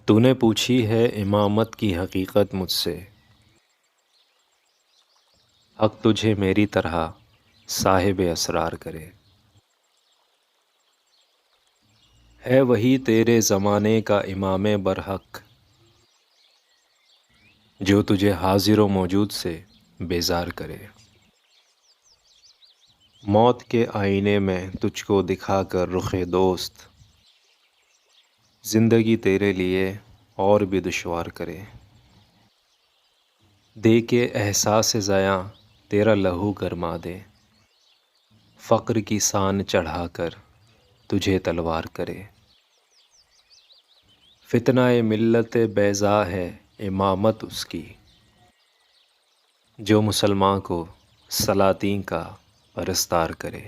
تو نے پوچھی ہے امامت کی حقیقت مجھ سے، حق تجھے میری طرح صاحب اسرار کرے۔ ہے وہی تیرے زمانے کا امام برحق، جو تجھے حاضر و موجود سے بیزار کرے۔ موت کے آئینے میں تجھ کو دکھا کر رخ دوست، زندگی تیرے لیے اور بھی دشوار کرے۔ دے کے احساس زیاں تیرا لہو گرما دے، فقر کی سان چڑھا کر تجھے تلوار کرے۔ فتنہ ملت بیضا ہے امامت اس کی، جو مسلمان کو سلاطین کا پرستار کرے۔